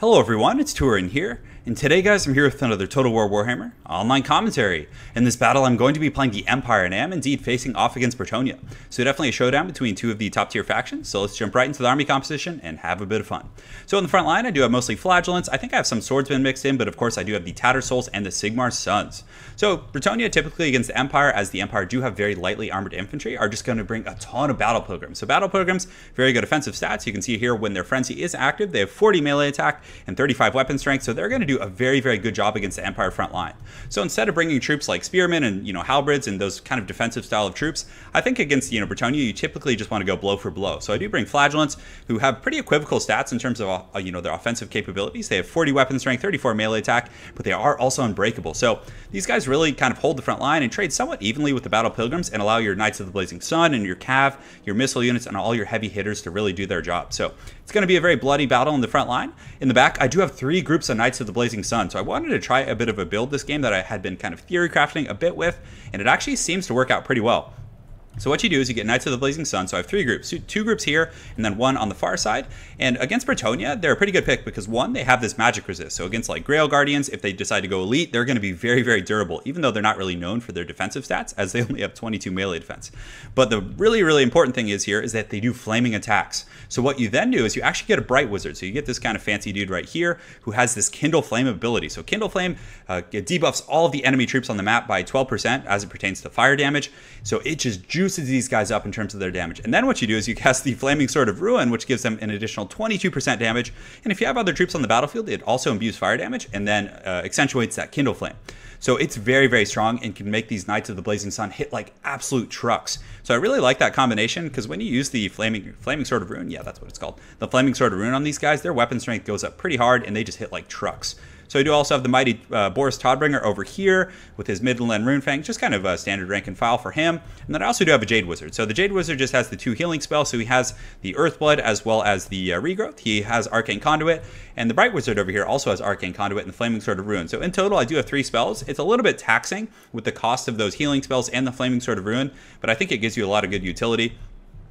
Hello everyone, it's Turin here, and today guys I'm here with another Total War Warhammer online commentary. In this battle I'm going to be playing the Empire and am indeed facing off against Bretonnia. So definitely a showdown between two of the top tier factions, so let's jump right into the army composition and have a bit of fun. So in the front line I do have mostly Flagellants, I think I have some swordsmen mixed in, but of course I do have the Tattersouls and the Sigmar Sons. So Bretonnia typically against the Empire, as the Empire do have very lightly armored infantry, are just going to bring a ton of Battle Pilgrims. So Battle Pilgrims, very good offensive stats. You can see here when their frenzy is active, they have 40 melee attack and 35 weapon strength, so they're going to do a very good job against the Empire front line. So instead of bringing troops like spearmen and halberds and those kind of defensive style of troops, I think against Bretonnia you typically just want to go blow for blow. So I do bring Flagellants, who have pretty equivocal stats in terms of their offensive capabilities. They have 40 weapon strength, 34 melee attack, but they are also unbreakable. So these guys really kind of hold the front line and trade somewhat evenly with the Battle Pilgrims and allow your Knights of the Blazing Sun and your Cav, your missile units, and all your heavy hitters to really do their job. So it's going to be a very bloody battle in the front line. In the back, I do have 3 groups of Knights of the Blazing Sun, so I wanted to try a bit of a build this game that I had been kind of theory crafting a bit with, and it actually seems to work out pretty well. So what you do is you get Knights of the Blazing Sun. So I have 3 groups, 2 groups here, and then 1 on the far side. And against Bretonnia, they're a pretty good pick because 1, they have this magic resist. So against like Grail Guardians, if they decide to go elite, they're going to be very durable, even though they're not really known for their defensive stats, as they only have 22 melee defense. But the really important thing is that they do flaming attacks. So what you then do is you actually get a Bright Wizard. So you get this kind of fancy dude right here who has this Kindle Flame ability. So Kindle Flame it debuffs all of the enemy troops on the map by 12% as it pertains to fire damage. So it just juices these guys up in terms of their damage. And then what you do is you cast the Flaming Sword of Ruin, which gives them an additional 22% damage. And if you have other troops on the battlefield, it also imbues fire damage and then accentuates that Kindle Flame. So it's very strong and can make these Knights of the Blazing Sun hit like absolute trucks. So I really like that combination because when you use the Flaming Sword of Ruin, yeah, that's what it's called, the Flaming Sword of Ruin on these guys, their weapon strength goes up pretty hard and they just hit like trucks. So I do also have the mighty Boris Todbringer over here with his Midland Runefang, just kind of a standard rank and file for him. And then I also do have a Jade Wizard. So the Jade Wizard just has the 2 healing spells. So he has the Earthblood as well as the Regrowth. He has Arcane Conduit. And the Bright Wizard over here also has Arcane Conduit and the Flaming Sword of Ruin. So in total, I do have 3 spells. It's a little bit taxing with the cost of those healing spells and the Flaming Sword of Ruin, but I think it gives you a lot of good utility.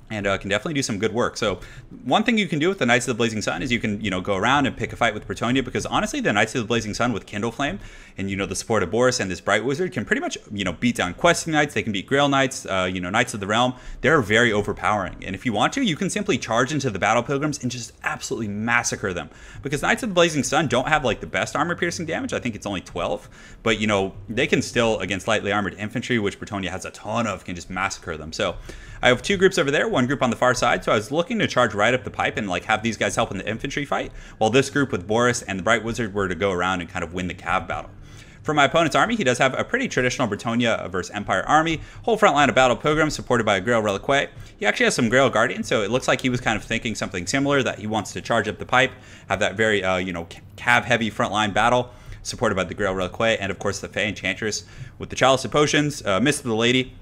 And can definitely do some good work. So one thing you can do with the Knights of the Blazing Sun is you can, go around and pick a fight with Bretonnia, because honestly, the Knights of the Blazing Sun with Kindle Flame and, the support of Boris and this Bright Wizard can pretty much, beat down Questing Knights. They can beat Grail Knights, Knights of the Realm. They're very overpowering. And if you want to, you can simply charge into the Battle Pilgrims and just absolutely massacre them. Because Knights of the Blazing Sun don't have like the best armor piercing damage. I think it's only 12. But, they can still, against lightly armored infantry, which Bretonnia has a ton of, can just massacre them. So I have 2 groups over there, 1 group on the far side. So I was looking to charge right up the pipe and like have these guys help in the infantry fight, while this group with Boris and the Bright Wizard were to go around and kind of win the Cav battle. For my opponent's army, he does have a pretty traditional Bretonnia versus Empire army, whole front line of Battle Pilgrims supported by a Grail Reliquae. He actually has some Grail Guardians, so it looks like he was kind of thinking something similar, that he wants to charge up the pipe, have that very Cav heavy front line battle supported by the Grail Reliquae, and of course the Fey Enchantress with the Chalice of Potions, Mist of the Lady.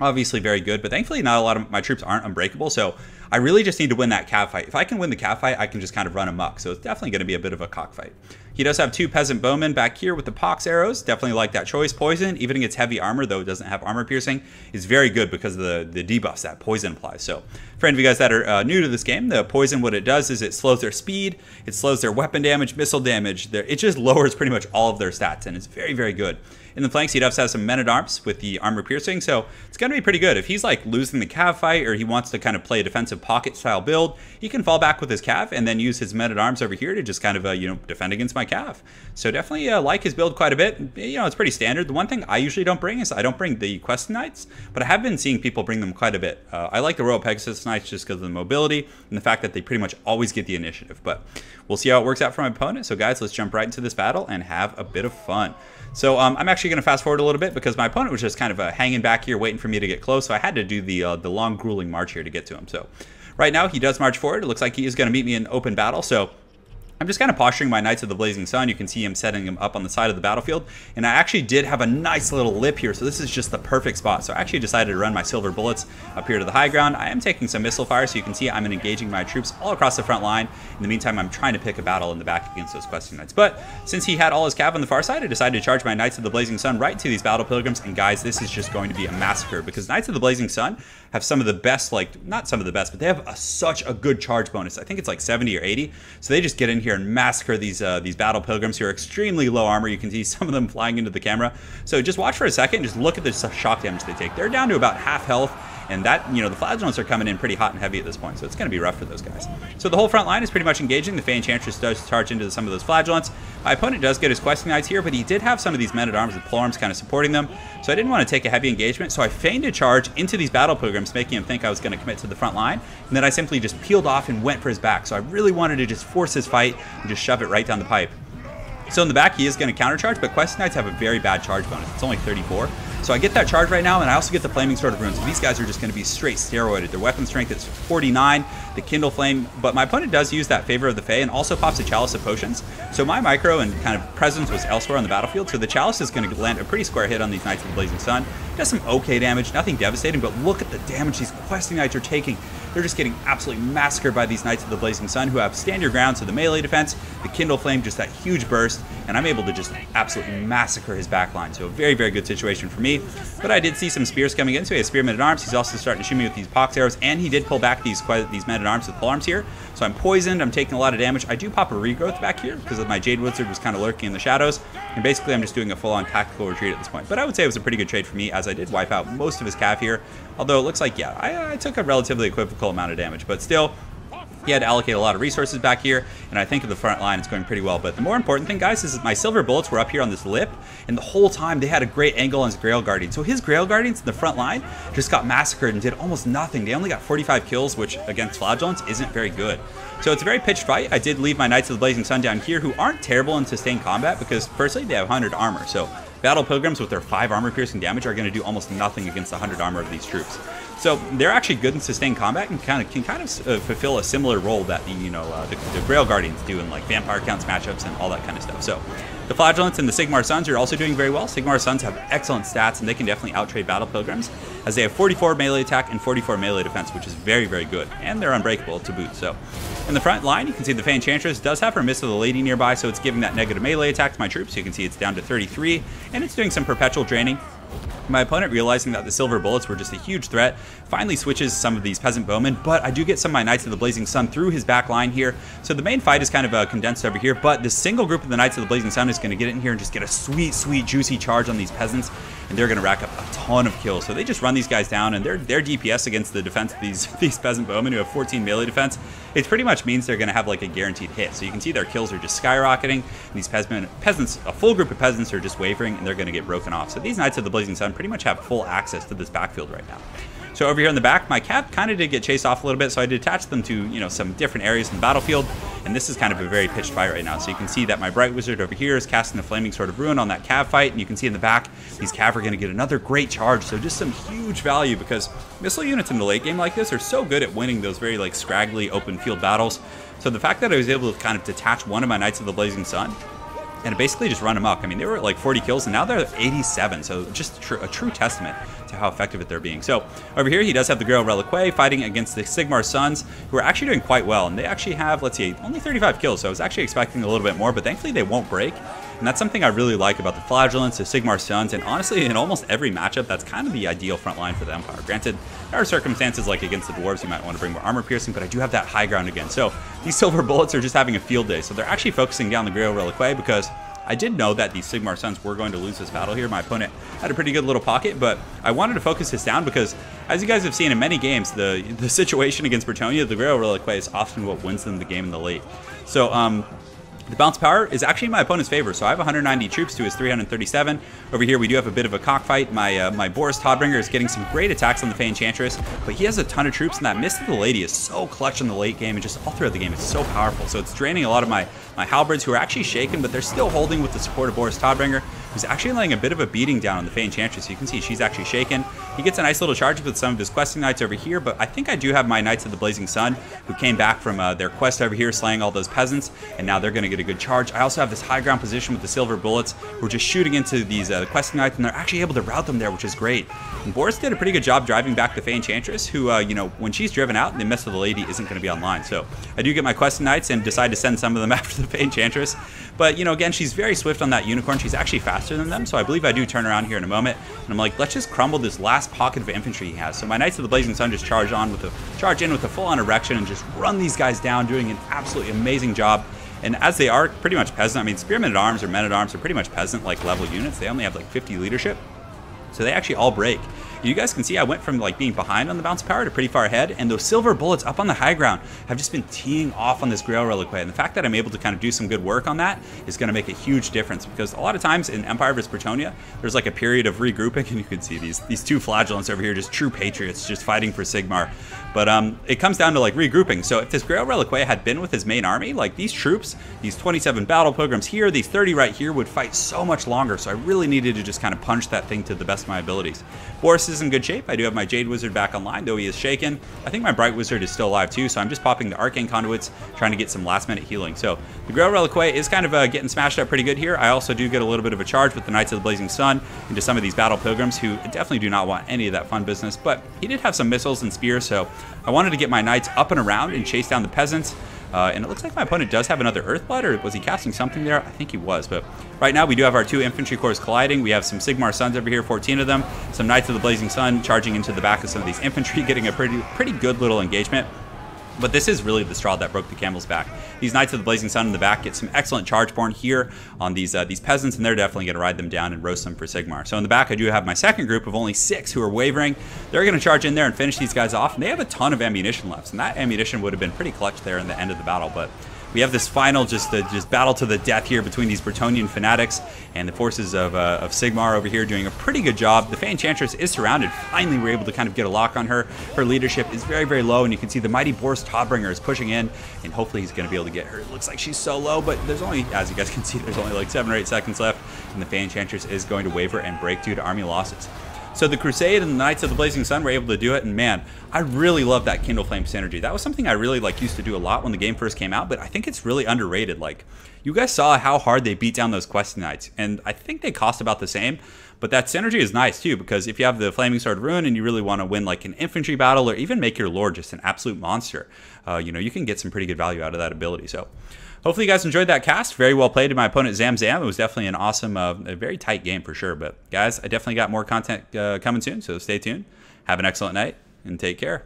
Obviously very good, but thankfully not a lot of my troops aren't unbreakable, so I really just need to win that Cav fight. If I can win the Cav fight, I can just kind of run amok, so it's definitely going to be a bit of a cockfight. He does have 2 Peasant Bowmen back here with the Pox arrows. Definitely like that choice. Poison, even against heavy armor, though it doesn't have armor piercing, is very good because of the debuffs that poison applies. So for any of you guys that are new to this game, the poison, what it does is it slows their speed, it slows their weapon damage, missile damage, it just lowers pretty much all of their stats, and it's very good. In the flanks, he does have some Men-at-Arms with the armor piercing, so it's going to be pretty good. If he's like losing the Cav fight, or he wants to kind of play a defensive pocket style build, he can fall back with his Cav and then use his Men-at-Arms over here to just kind of defend against my Cav. So definitely like his build quite a bit. It's pretty standard. The one thing I usually don't bring is I don't bring the Questing Knights, but I have been seeing people bring them quite a bit. I like the Royal Pegasus Knights just because of the mobility and the fact that they pretty much always get the initiative, but we'll see how it works out for my opponent. So guys, let's jump right into this battle and have a bit of fun. So I'm actually going to fast forward a little bit because my opponent was just kind of hanging back here waiting for me to get close, so I had to do the long grueling march here to get to him. So right now he does march forward. It looks like he is going to meet me in open battle, so I'm just kind of posturing my Knights of the Blazing Sun. You can see him setting him up on the side of the battlefield. And I actually did have a nice little lip here, so this is just the perfect spot. So I actually decided to run my Silver Bullets up here to the high ground. I am taking some missile fire, so you can see I'm engaging my troops all across the front line. In the meantime, I'm trying to pick a battle in the back against those Questing Knights. But since he had all his Cav on the far side, I decided to charge my Knights of the Blazing Sun right to these Battle Pilgrims. And guys, this is just going to be a massacre because Knights of the Blazing Sun have some of the best, like, not some of the best, but they have such a good charge bonus. I think it's like 70 or 80. So they just get in here here and massacre these battle pilgrims who are extremely low armor. You can see some of them flying into the camera. So just watch for a second, just look at the shock damage they take. They're down to about half health. And that, the flagellants are coming in pretty hot and heavy at this point, so it's going to be rough for those guys. So the whole front line is pretty much engaging. The Fey Enchantress does charge into some of those flagellants. My opponent does get his questing knights here, but he did have some of these men-at-arms with polearms kind of supporting them, so I didn't want to take a heavy engagement, so I feigned a charge into these battle pilgrims, making him think I was going to commit to the front line, and then I simply just peeled off and went for his back. So I really wanted to just force his fight and just shove it right down the pipe. So in the back, he is going to countercharge, but questing knights have a very bad charge bonus. It's only 34. So I get that charge right now, and I also get the Flaming Sword of Runes. So these guys are just going to be straight steroided. Their weapon strength is 49, the Kindle Flame, but my opponent does use that Favor of the Fae and also pops a Chalice of Potions. So my micro and kind of presence was elsewhere on the battlefield, so the Chalice is going to land a pretty square hit on these Knights of the Blazing Sun. Does some okay damage, nothing devastating, but look at the damage these questing knights are taking. They're just getting absolutely massacred by these Knights of the Blazing Sun, who have stand your ground, so the melee defense, the Kindle Flame, just that huge burst, and I'm able to just absolutely massacre his backline. So a very, very good situation for me. But I did see some spears coming in, so he has Spearmen at Arms. He's also starting to shoot me with these pox arrows, and he did pull back these men at arms with polearms here. So I'm poisoned, I'm taking a lot of damage. I do pop a regrowth back here because my Jade Wizard was kind of lurking in the shadows, and basically I'm just doing a full-on tactical retreat at this point. But I would say it was a pretty good trade for me, as I did wipe out most of his cav here, although it looks like, yeah, I took a relatively equivocal amount of damage, but still, he had to allocate a lot of resources back here, and I think in the front line it's going pretty well. But the more important thing, guys, is that my silver bullets were up here on this lip, and the whole time they had a great angle on his Grail Guardian. So his Grail Guardians in the front line just got massacred and did almost nothing. They only got 45 kills, which against flagellants isn't very good. So it's a very pitched fight. I did leave my Knights of the Blazing Sun down here, who aren't terrible in sustained combat because, firstly, they have 100 armor. So battle pilgrims with their 5 armor piercing damage are going to do almost nothing against the 100 armor of these troops. So they're actually good in sustained combat and can kind of fulfill a similar role that the Grail Guardians do in like vampire counts matchups and all that kind of stuff. So the Flagellants and the Sigmar Suns are also doing very well. Sigmar Suns have excellent stats, and they can definitely outtrade battle pilgrims, as they have 44 melee attack and 44 melee defense, which is very, very good, and they're unbreakable to boot. So in the front line, you can see the Fey Enchantress does have her Mist of the Lady nearby, so it's giving that negative melee attack to my troops. So you can see it's down to 33, and it's doing some perpetual draining. My opponent, realizing that the silver bullets were just a huge threat, finally switches some of these peasant bowmen, but I do get some of my Knights of the Blazing Sun through his back line here. So the main fight is kind of condensed over here, but the single group of the Knights of the Blazing Sun is going to get in here and just get a sweet, sweet, juicy charge on these peasants, and they're going to rack up a ton of kills. So they just run these guys down, and their DPS against the defense of these peasant bowmen who have 14 melee defense, it pretty much means they're going to have like a guaranteed hit. So you can see their kills are just skyrocketing, and these peasants, a full group of peasants, are just wavering, and they're going to get broken off. So these Knights of the Blazing Sun pretty much have full access to this backfield right now. So over here in the back, my cav kind of did get chased off a little bit, so I detached them to, some different areas in the battlefield, and this is kind of a very pitched fight right now. So you can see that my Bright Wizard over here is casting the Flaming Sword of Ruin on that cav fight, and you can see in the back, these cav are going to get another great charge, so just some huge value, because missile units in the late game like this are so good at winning those very like scraggly open field battles. So the fact that I was able to kind of detach one of my Knights of the Blazing Sun and basically just run amok. I mean, they were at like 40 kills, and now they're at 87, so just a true testament to how effective they're being. So over here, he does have the Grail Reliquae fighting against the Sigmar Suns, who are actually doing quite well, and they actually have, let's see, only 35 kills, so I was actually expecting a little bit more, but thankfully they won't break. And that's something I really like about the Flagellants, the Sigmar Suns, and honestly, in almost every matchup, that's kind of the ideal front line for the Empire. Granted, there are circumstances like against the Dwarves, you might want to bring more armor piercing, but I do have that high ground again. So these silver bullets are just having a field day. So they're actually focusing down the Grail Reliquae, because I did know that the Sigmar Suns were going to lose this battle here. My opponent had a pretty good little pocket, but I wanted to focus this down because, as you guys have seen in many games, the situation against Bretonnia, the Grail Reliquae is often what wins them the game in the late. So, the bounce power is actually in my opponent's favor, so I have 190 troops to his 337. Over here, we do have a bit of a cockfight. My Boris Todbringer is getting some great attacks on the Fey Enchantress, but he has a ton of troops, and that Mist of the Lady is so clutch in the late game, and just all throughout the game, it's so powerful. So it's draining a lot of my halberds, who are actually shaken, but they're still holding with the support of Boris Todbringer, who's actually laying a bit of a beating down on the Fey Enchantress. So you can see she's actually shaken. He gets a nice little charge with some of his questing knights over here, but I think I do have my Knights of the Blazing Sun, who came back from their quest over here, slaying all those peasants, and now they're going to get a good charge. I also have this high ground position with the silver bullets, who are just shooting into these questing knights, and they're actually able to rout them there, which is great. And Boris did a pretty good job driving back the Fey Enchantress, who, when she's driven out, the Mist of the Lady isn't going to be online. So I do get my questing knights and decide to send some of them after the Fey Enchantress. But, again, she's very swift on that unicorn. She's actually faster than them, so I believe I do turn around here in a moment. And I'm like, let's just crumble this last pocket of infantry he has. So my Knights of the Blazing Sun just charge in with a full-on erection and just run these guys down, doing an absolutely amazing job. And as they are pretty much peasant, I mean, spearmen at arms or men at arms are pretty much peasant like level units. They only have like 50 leadership, so they actually all break. You guys can see I went from like being behind on the bounce power to pretty far ahead, and those silver bullets up on the high ground have just been teeing off on this Grail Reliquary. And the fact that I'm able to kind of do some good work on that is going to make a huge difference, because a lot of times in Empire vs Bretonnia, there's like a period of regrouping, and you can see these two flagellants over here, just true patriots, just fighting for Sigmar. But it comes down to like regrouping. So if this Grail Reliquary had been with his main army, like these troops, these 27 battle pilgrims here, these 30 right here, would fight so much longer. So I really needed to just kind of punch that thing to the best of my abilities. Boris is in good shape. I do have my Jade Wizard back online, though he is shaken. I think my Bright Wizard is still alive too, so I'm just popping the Arcane Conduits, trying to get some last minute healing. So the Grail Reliquary is kind of getting smashed up pretty good here. I also do get a little bit of a charge with the Knights of the Blazing Sun into some of these battle pilgrims, who definitely do not want any of that fun business, but he did have some missiles and spears, so I wanted to get my Knights up and around and chase down the peasants. And it looks like my opponent does have another Earthblood, or was he casting something there? I think he was, but right now we do have our two infantry corps colliding. We have some Sigmar Suns over here, 14 of them, some Knights of the Blazing Sun charging into the back of some of these infantry, getting a pretty good little engagement. But this is really the straw that broke the camel's back. These Knights of the Blazing Sun in the back get some excellent charge born here on these peasants, and they're definitely going to ride them down and roast them for Sigmar. So in the back, I do have my second group of only 6 who are wavering. They're going to charge in there and finish these guys off, and they have a ton of ammunition left, and that ammunition would have been pretty clutch there in the end of the battle. But we have this final just battle to the death here between these Bretonnian fanatics and the forces of Sigmar over here, doing a pretty good job. The Fey Enchantress is surrounded. Finally, we're able to kind of get a lock on her. Her leadership is very, very low, and you can see the mighty Boris Todbringer is pushing in, and hopefully he's going to be able to get her. It looks like she's so low, but there's only, as you guys can see, there's only like 7 or 8 seconds left, and the Fey Enchantress is going to waver and break due to army losses. So the Crusade and the Knights of the Blazing Sun were able to do it, and man, I really love that Kindle Flame synergy. That was something I really used to do a lot when the game first came out, but I think it's really underrated. Like, you guys saw how hard they beat down those Questing Knights, and I think they cost about the same, but that synergy is nice too, because if you have the Flaming Sword Ruin and you really want to win like an infantry battle, or even make your lord just an absolute monster, you know, you can get some pretty good value out of that ability. So hopefully you guys enjoyed that cast. Very well played to my opponent Zam Zam. It was definitely an awesome, a very tight game for sure. But guys, I definitely got more content coming soon, so stay tuned. Have an excellent night, and take care.